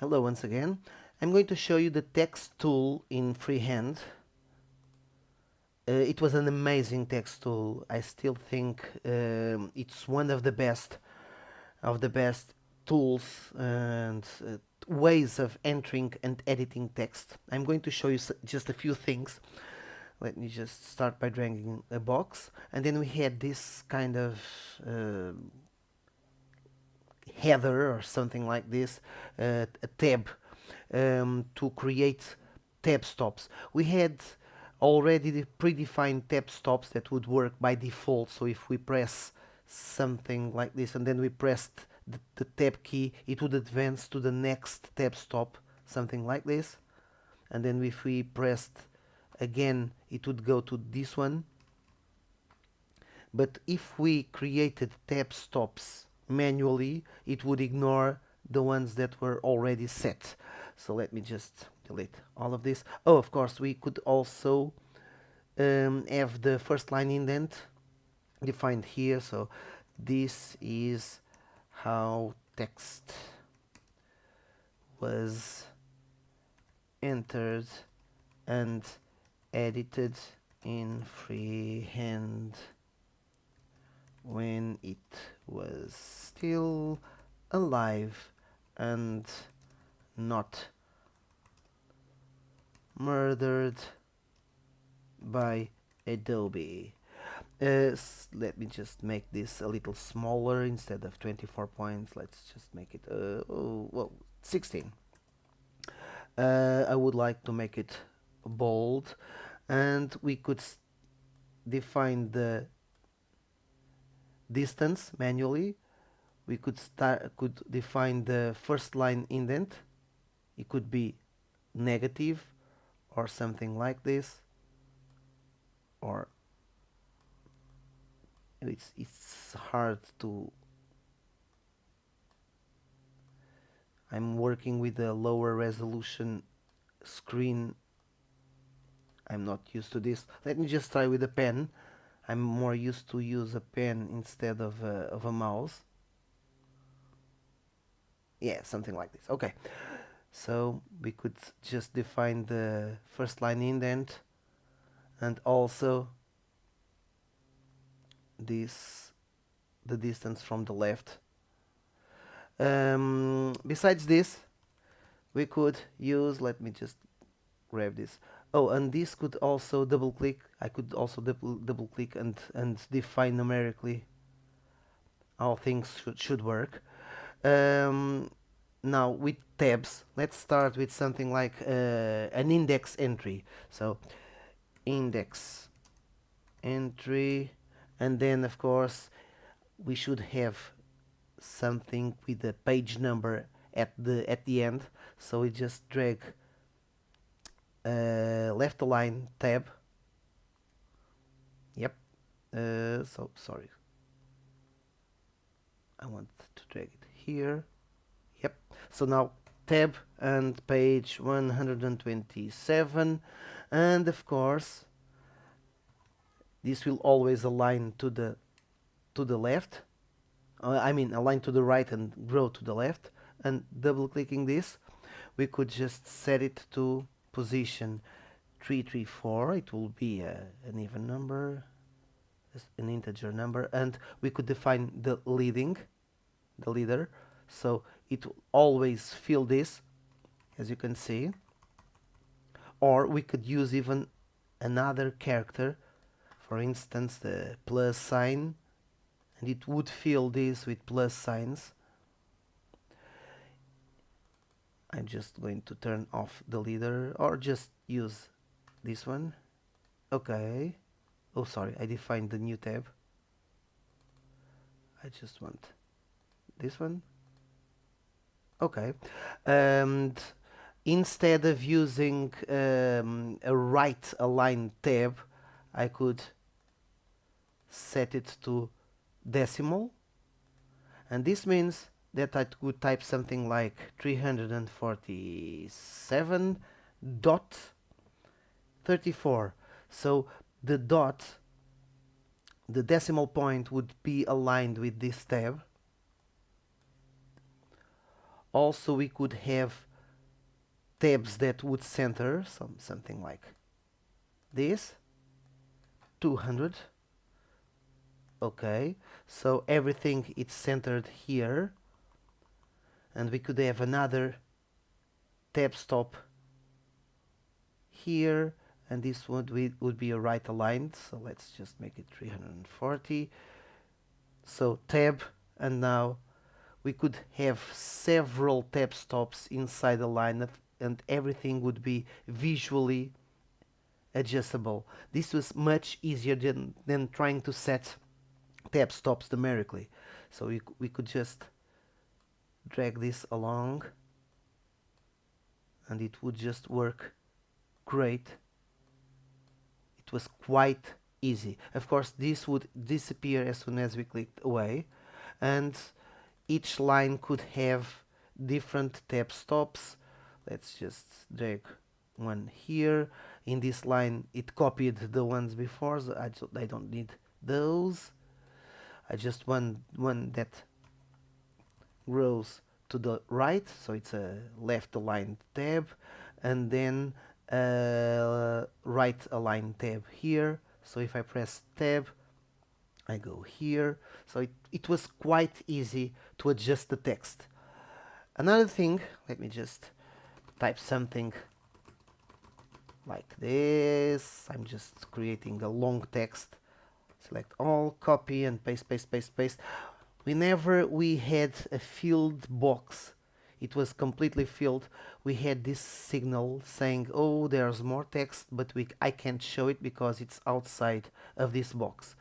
Hello once again. I'm going to show you the text tool in freehand. It was an amazing text tool. I still think it's one of the best tools and ways of entering and editing text. I'm going to show you just a few things. Let me just start by dragging a box, and then we had this kind of uh, header or something like this, a tab to create tab stops. We had already the predefined tab stops that would work by default. So if we press something like this and then we pressed the tab key, it would advance to the next tab stop, something like this. And then if we pressed again, it would go to this one. But if we created tab stops manually, it would ignore the ones that were already set. So let me just delete all of this. Oh, of course, we could also have the first line indent defined here. So this is how text was entered and edited in freehand when it was still alive and not murdered by Adobe. Let me just make this a little smaller. Instead of 24 points, let's just make it 16. I would like to make it bold, and we could define the distance manually. We could define the first line indent. It could be negative or something like this, or it's hard to. I'm working with a lower resolution screen. I'm not used to this. Let me just try with a pen. I'm more used to use a pen instead of a mouse. Yeah, something like this. Okay, so we could just define the first line indent and also this, the distance from the left. Besides this, we could use, let me just grab this. Oh, and this could also double click. I could also double click and define numerically how things should work. Um, Now with tabs, let's start with something like an index entry. So index entry, and then of course we should have something with the page number at the end. So we just drag left align tab. Yep. So sorry. I want to drag it here. Yep. So now tab and page 127, and of course this will always align to the left. I mean align to the right and grow to the left. And double clicking this, we could just set it to position 334. It will be an even number, an integer number, and we could define the leader. So it will always fill this, as you can see. Or we could use even another character, for instance the plus sign, and it would fill this with plus signs. I'm just going to turn off the leader, or just use this one. Okay. Oh, sorry, I defined the new tab. I just want this one. Okay. And instead of using a right aligned tab, I could set it to decimal, and this means that I could type something like 347.34. So the dot, the decimal point would be aligned with this tab. Also we could have tabs that would center, something like this, 200. Okay, so everything is centered here, and we could have another tab stop here, and this would be a right aligned, so let's just make it 340. So tab, and now we could have several tab stops inside the line, and everything would be visually adjustable. This was much easier than trying to set tab stops numerically. So we could just drag this along, and it would just work great. It was quite easy. Of course, this would disappear as soon as we clicked away, and each line could have different tab stops. Let's just drag one here. In this line it copied the ones before, so I don't need those. I just want one that grows to the right, so it's a left aligned tab, and then right aligned tab here. So if I press tab, I go here. So it was quite easy to adjust the text. Another thing, let me just type something like this. I'm just creating a long text. Select all, copy and paste, paste, paste, paste. Whenever we had a filled box, it was completely filled, we had this signal saying, oh, there's more text, but I can't show it because it's outside of this box.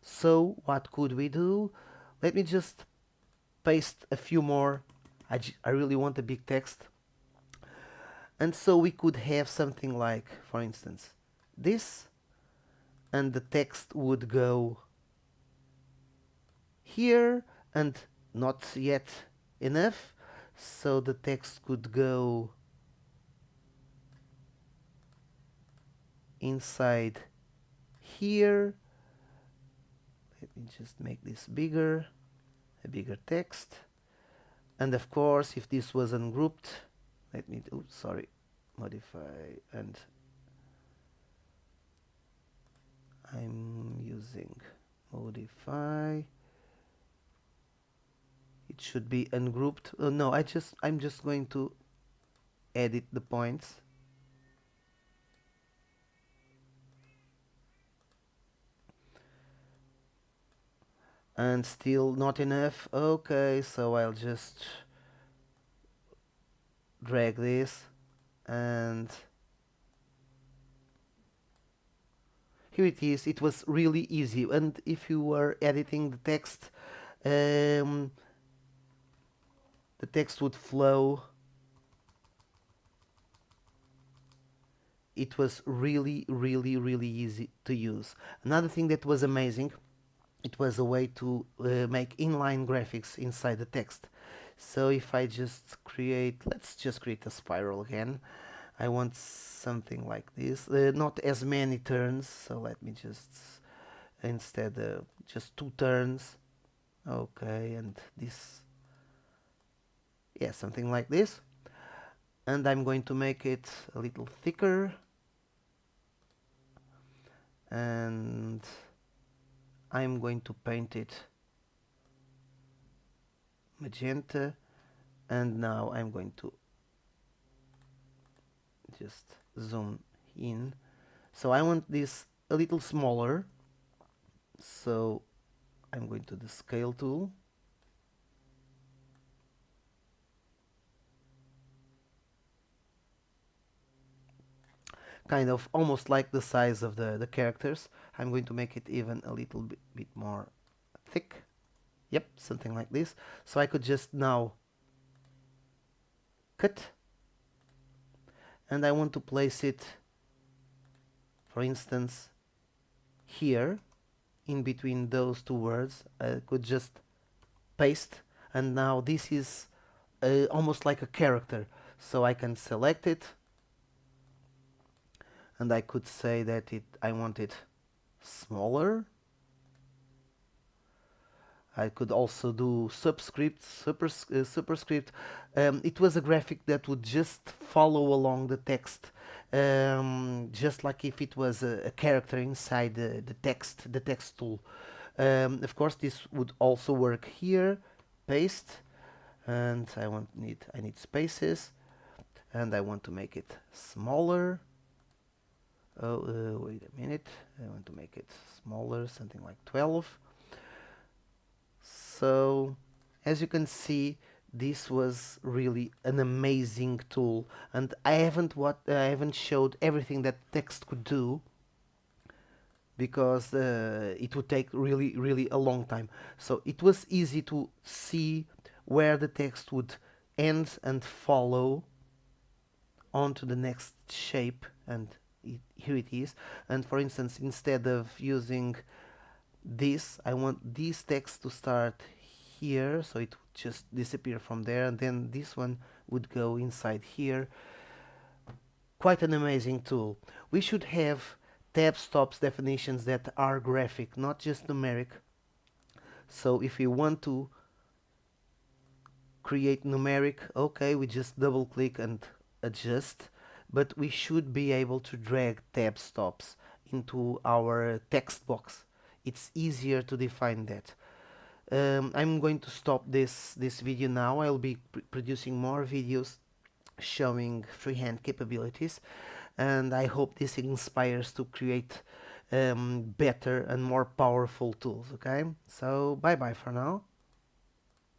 So what could we do? Let me just paste a few more. I really want a big text. And so we could have something like, for instance, this, and the text would go here, and not yet enough, so the text could go inside here. Let me just make this bigger, a bigger text. And of course, if this was ungrouped, let me do, sorry, modify, and I'm using modify. It should be ungrouped. No, I'm just going to edit the points. And still not enough. Okay, so I'll just drag this, and here it is. It was really easy, and if you were editing the text, the text would flow. It was really, really, really easy to use. Another thing that was amazing, it was a way to make inline graphics inside the text. So if I just create, let's just create a spiral again. I want something like this, not as many turns, so let me just instead just 2 turns. Okay, and this, yeah, something like this. And I'm going to make it a little thicker, and I'm going to paint it magenta, and now I'm going to just zoom in. So I want this a little smaller, so I'm going to the scale tool, kind of almost like the size of the characters. I'm going to make it even a little bit more thick. Yep, something like this. So I could just now cut, and I want to place it, for instance, here in between those two words. I could just paste, and now this is almost like a character. So I can select it, and I could say that I want it smaller. I could also do subscript, superscript. It was a graphic that would just follow along the text, just like if it was a character inside the text tool. Of course, this would also work here. Paste, and I need spaces, and I want to make it smaller. Oh, wait a minute. I want to make it smaller, something like 12. So, as you can see, this was really an amazing tool, and I haven't showed everything that text could do because it would take really a long time. So it was easy to see where the text would end and follow on to the next shape, and here it is. And for instance, instead of using this, I want this text to start here, so it would just disappear from there, and then this one would go inside here. Quite an amazing tool. We should have tab stops definitions that are graphic, not just numeric. So if we want to create numeric, okay, we just double click and adjust, but we should be able to drag tab stops into our text box. It's easier to define that. I'm going to stop this video now. I'll be producing more videos showing freehand capabilities, and I hope this inspires to create better and more powerful tools. Okay, so bye bye for now.